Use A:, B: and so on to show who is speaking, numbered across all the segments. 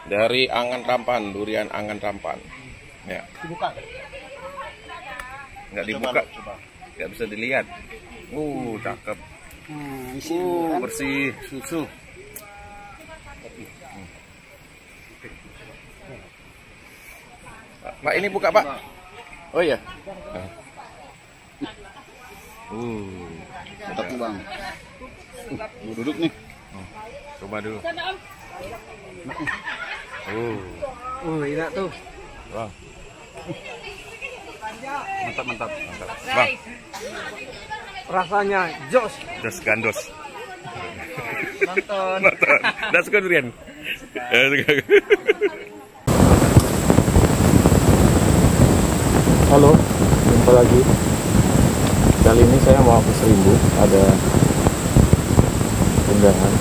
A: Dari Angan Rampan, durian Angan Rampan. Ya.
B: Dibuka.
A: Nggak dibuka. Nggak bisa dilihat. Cakep. Bersih, susu. Pak, ini buka, Pak. Oh iya.
B: Mantap nih, Bang. Duduk nih.
A: Coba dulu.
B: Enak tuh.
A: Wah.
B: Mantap.
A: Bang,
B: Rasanya jos.
A: dos gandos.
B: Nonton.
A: Dah suka durian.
C: Halo, jumpa lagi. Kali ini saya mau ke Serimbu. Ada undangan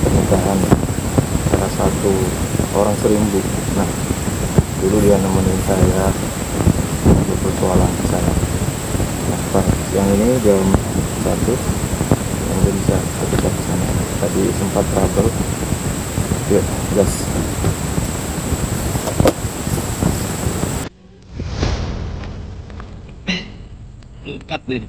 C: pernikahan salah satu orang Serimbu. Nah, dulu dia nemenin saya untuk persoalan ke sana. Nah, yang ini jam 1 yang udah bisa kita ke sana. Tadi sempat trouble. Yuk, gas.
A: Cut deh.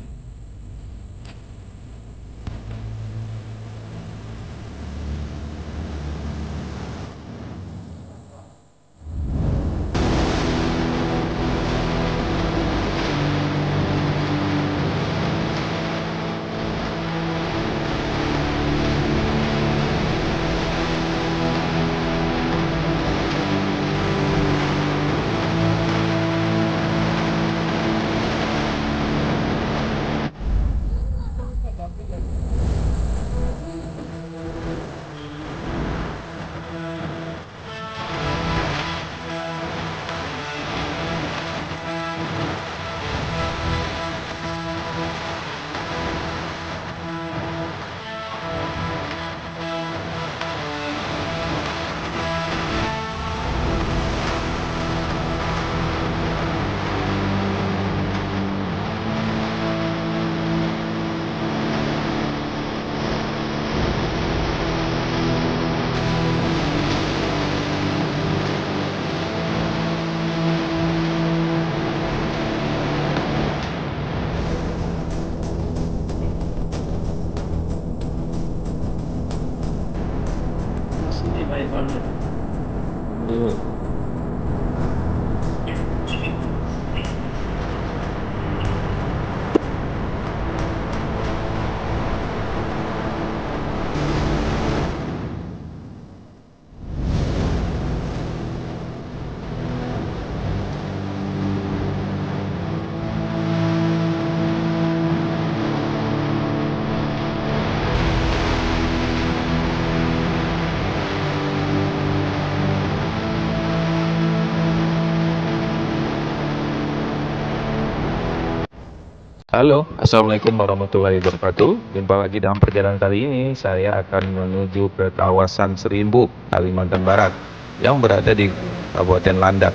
C: Halo, Assalamualaikum warahmatullahi wabarakatuh. Jumpa lagi dalam perjalanan kali ini. Saya akan menuju ke kawasan Serimbu, Kalimantan Barat, yang berada di Kabupaten Landak.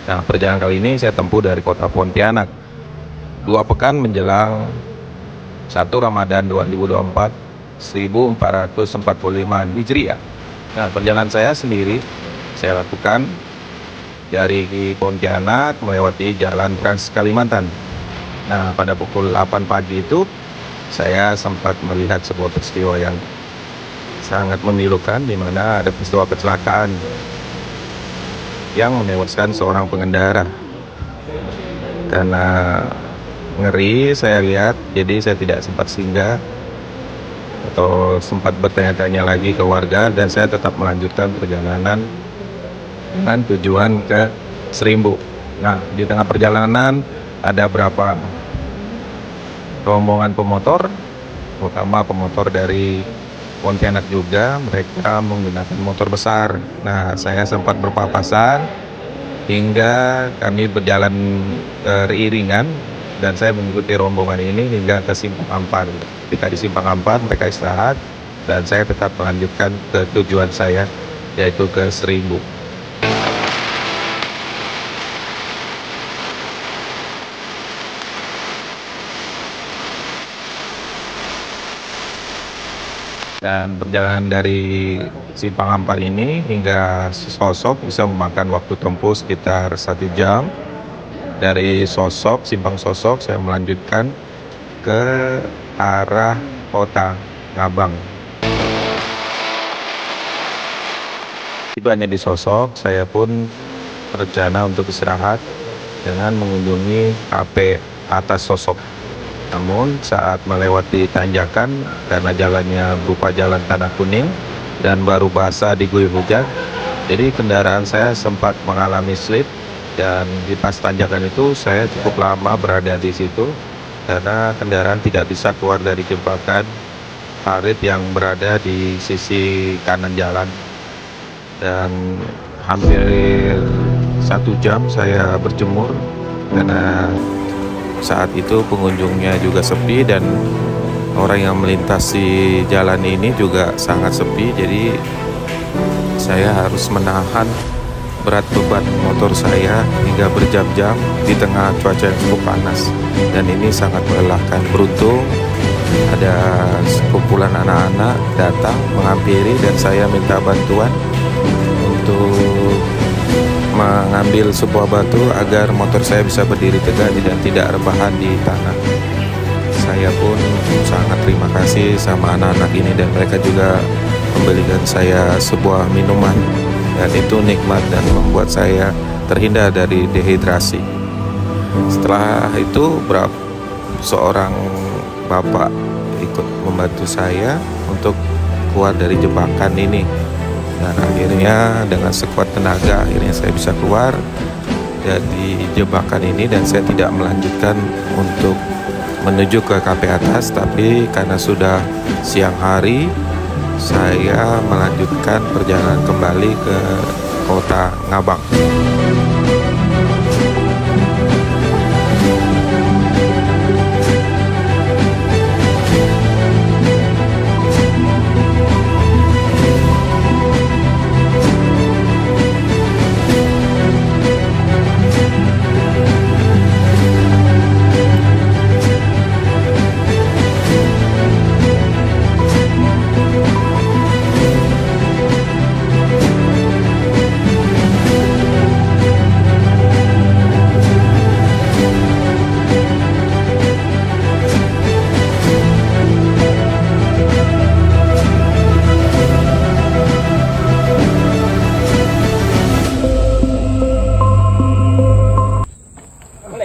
C: Nah, perjalanan kali ini saya tempuh dari kota Pontianak. 2 pekan menjelang 1 Ramadan 2024, 1445 Hijriah. Nah, perjalanan saya sendiri saya lakukan dari Pontianak melewati Jalan Trans Kalimantan. Nah, pada pukul 8 pagi itu saya sempat melihat sebuah peristiwa yang sangat memilukan, di mana ada peristiwa kecelakaan yang menewaskan seorang pengendara. Karena ngeri saya lihat, jadi saya tidak sempat singgah atau sempat bertanya-tanya lagi ke warga, dan saya tetap melanjutkan perjalanan dengan tujuan ke Serimbu. Nah, di tengah perjalanan ada berapa rombongan pemotor, terutama pemotor dari Pontianak juga, mereka menggunakan motor besar. Nah, saya sempat berpapasan hingga kami berjalan beriringan, dan saya mengikuti rombongan ini hingga ke Simpang Ampar. Ketika di Simpang Ampar mereka istirahat, dan saya tetap melanjutkan ke tujuan saya, yaitu ke Serimbu. Dan perjalanan dari Simpang Ampar ini hingga Sosok bisa memakan waktu tempuh sekitar 1 jam. Dari Simpang Sosok saya melanjutkan ke arah kota Ngabang. Tibanya di Sosok, saya pun berencana untuk istirahat dengan mengunjungi kafe atas Sosok. Namun saat melewati tanjakan karena jalannya berupa jalan tanah kuning dan baru basah diguyur hujan, jadi kendaraan saya sempat mengalami slip, dan di pas tanjakan itu saya cukup lama berada di situ karena kendaraan tidak bisa keluar dari jebakan parit yang berada di sisi kanan jalan. Dan hampir 1 jam saya berjemur karena saat itu pengunjungnya juga sepi dan orang yang melintasi jalan ini juga sangat sepi. Jadi saya harus menahan berat beban motor saya hingga berjam-jam di tengah cuaca yang cukup panas, dan ini sangat melelahkan. Beruntung ada sekumpulan anak-anak datang menghampiri dan saya minta bantuan untuk mengambil sebuah batu agar motor saya bisa berdiri tegak dan tidak rebahan di tanah. Saya pun sangat terima kasih sama anak-anak ini, dan mereka juga membelikan saya sebuah minuman, dan itu nikmat dan membuat saya terhindar dari dehidrasi. Setelah itu seorang bapak ikut membantu saya untuk keluar dari jebakan ini. Dan akhirnya dengan sekuat tenaga akhirnya saya bisa keluar dari jebakan ini, dan saya tidak melanjutkan untuk menuju ke kafe atas, tapi karena sudah siang hari saya melanjutkan perjalanan kembali ke kota Ngabang.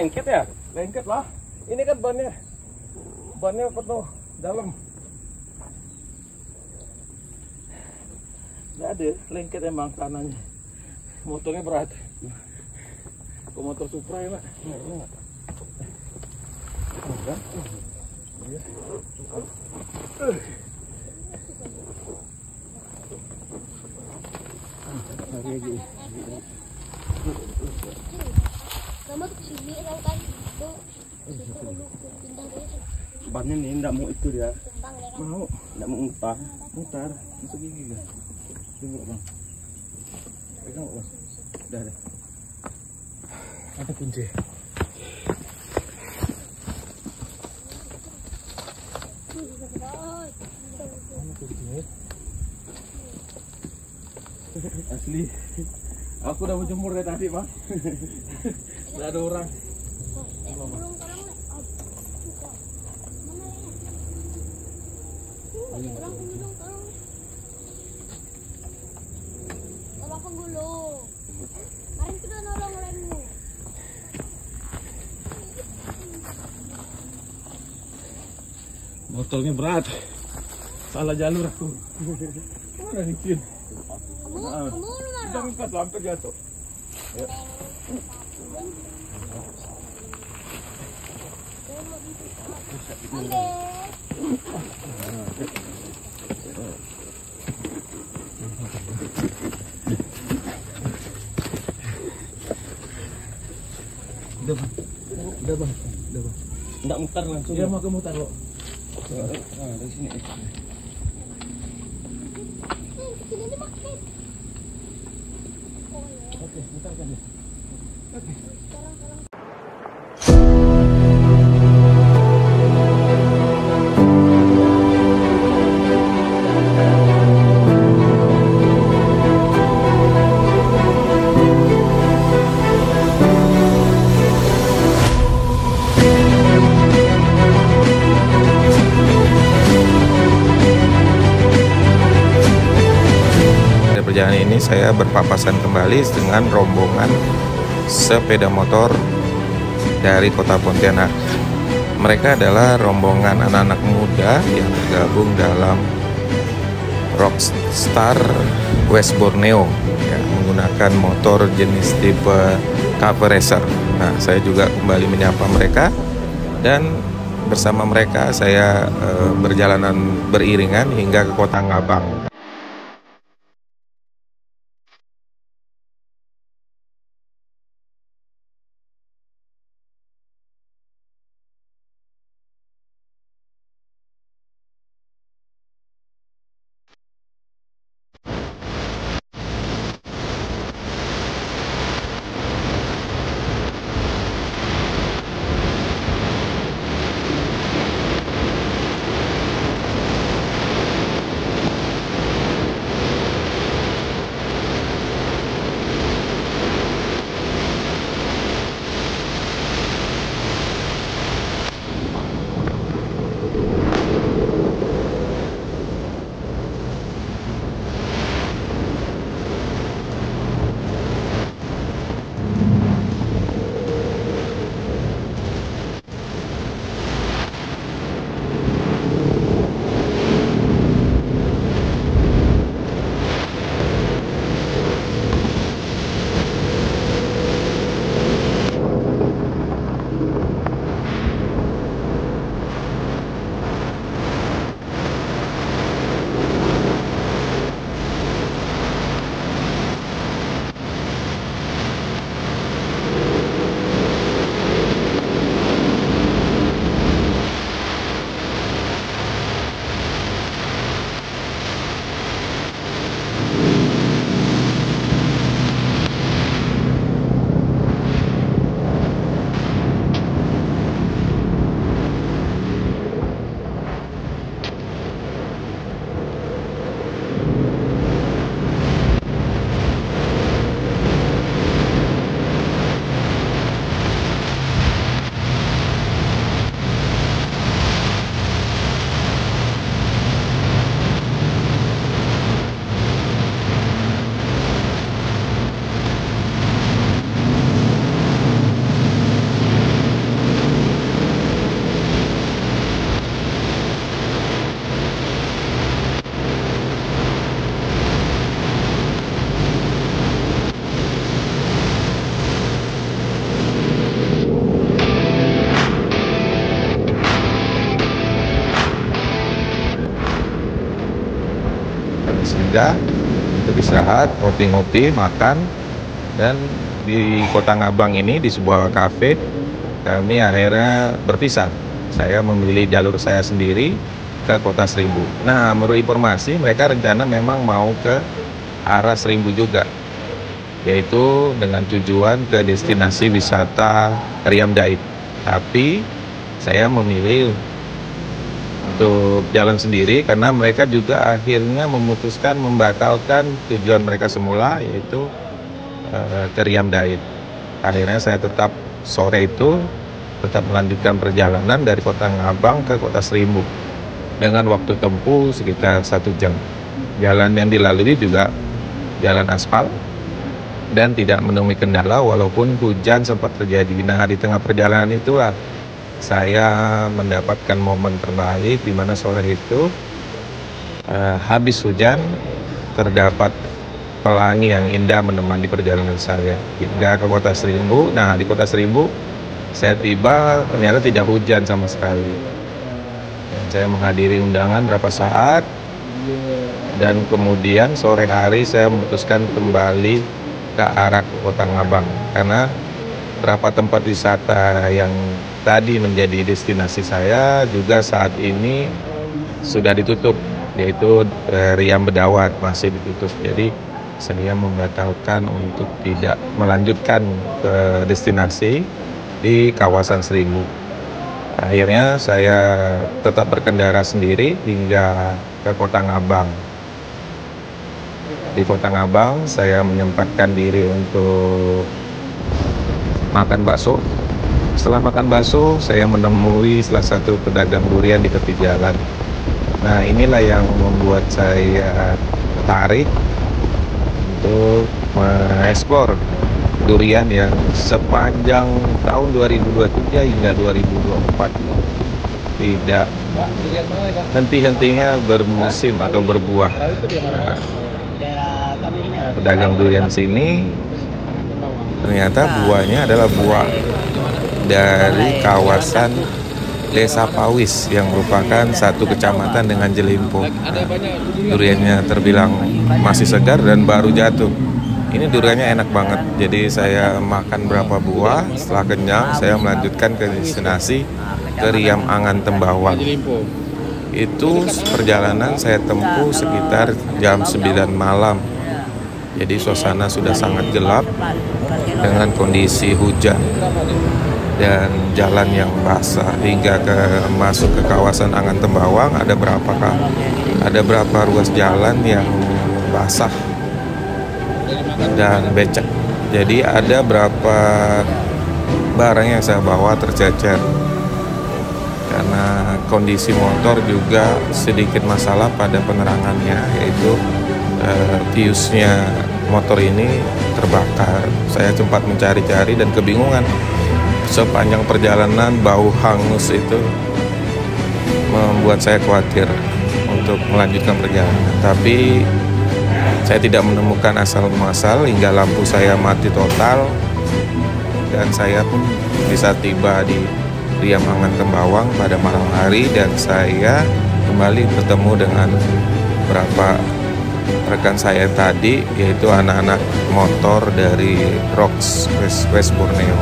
A: Lengket ya? Lengket lah. Ini kan bannya penuh dalam. Nggak ada, lengket emang tanahnya. Motornya berat. Ke motor Supra ya, Pak. Bannya nih enggak mau itu dia. Mau, enggak mau mutar. Masuk gigi kan. Tunggu, Bang. Pegang, Bang. Udah. Ada kunci. Asli. Aku udah menjemur dari tadi, Bang. Enggak ada orang. Motornya berat, salah jalur aku. Mana licin? Jangan angkat sampai jatuh. Ya. Udah bang. Nggak mutar langsung. Dia mau ke mutar kok. Nah, dari sini. Oke, mutarkan ya. Oke.
C: saya berpapasan kembali dengan rombongan sepeda motor dari kota Pontianak. Mereka adalah rombongan anak-anak muda yang tergabung dalam Rockstar West Borneo, ya, menggunakan motor jenis tipe cover racer. Nah, saya juga kembali menyapa mereka dan bersama mereka saya berjalanan beriringan hingga ke Kota Ngabang. Sehingga untuk istirahat, ngopi-ngopi, makan, dan di Kota Ngabang ini di sebuah kafe kami akhirnya berpisah. Saya memilih jalur saya sendiri ke Kota Seribu. Nah, menurut informasi mereka rencana memang mau ke arah Seribu juga, yaitu dengan tujuan ke destinasi wisata Riam Dait. Tapi saya memilih untuk jalan sendiri karena mereka juga akhirnya memutuskan membatalkan tujuan mereka semula, yaitu ke Riam Dait. Akhirnya saya tetap sore itu tetap melanjutkan perjalanan dari Kota Ngabang ke Kota Seribu dengan waktu tempuh sekitar 1 jam. Jalan yang dilalui juga jalan aspal dan tidak menemui kendala walaupun hujan sempat terjadi. Nah, di tengah perjalanan itulah saya mendapatkan momen terbalik di mana sore itu habis hujan terdapat pelangi yang indah menemani perjalanan saya hingga ke Kota Seribu. Nah, di Kota Seribu saya tiba ternyata tidak hujan sama sekali. Dan saya menghadiri undangan berapa saat dan kemudian sore hari saya memutuskan kembali ke arah Kota Ngabang karena beberapa tempat wisata yang tadi menjadi destinasi saya juga saat ini sudah ditutup, yaitu Riam Bedawat masih ditutup. Jadi saya membatalkan untuk tidak melanjutkan ke destinasi di kawasan Seribu. Akhirnya saya tetap berkendara sendiri hingga ke Kota Ngabang. Di Kota Ngabang saya menyempatkan diri untuk makan bakso. Setelah makan bakso, saya menemui salah satu pedagang durian di tepi jalan. Nah, inilah yang membuat saya tertarik untuk mengeksplor durian yang sepanjang tahun 2023 hingga 2024 tidak henti-hentinya bermusim atau berbuah. Pedagang durian sini ternyata buahnya adalah buah dari kawasan Desa Pawis yang merupakan satu kecamatan dengan Jelimpo. Duriannya terbilang masih segar dan baru jatuh. Ini duriannya enak banget. Jadi saya makan berapa buah, setelah kenyang saya melanjutkan ke destinasi ke Riam Angan Tembawang. Itu perjalanan saya tempuh sekitar jam 9 malam. Jadi suasana sudah sangat gelap dengan kondisi hujan dan jalan yang basah hingga masuk ke kawasan Angan Tembawang. Ada berapa ruas jalan yang basah dan becek. Jadi ada berapa barang yang saya bawa tercecer karena kondisi motor juga sedikit masalah pada penerangannya, yaitu fuse-nya motor ini terbakar. Saya sempat mencari-cari dan kebingungan. Sepanjang perjalanan bau hangus itu membuat saya khawatir untuk melanjutkan perjalanan. Tapi saya tidak menemukan asal muasal hingga lampu saya mati total dan saya pun bisa tiba di Riam Angan Tembawang pada malam hari, dan saya kembali bertemu dengan beberapa rekan saya tadi, yaitu anak-anak motor dari Rocks West Borneo.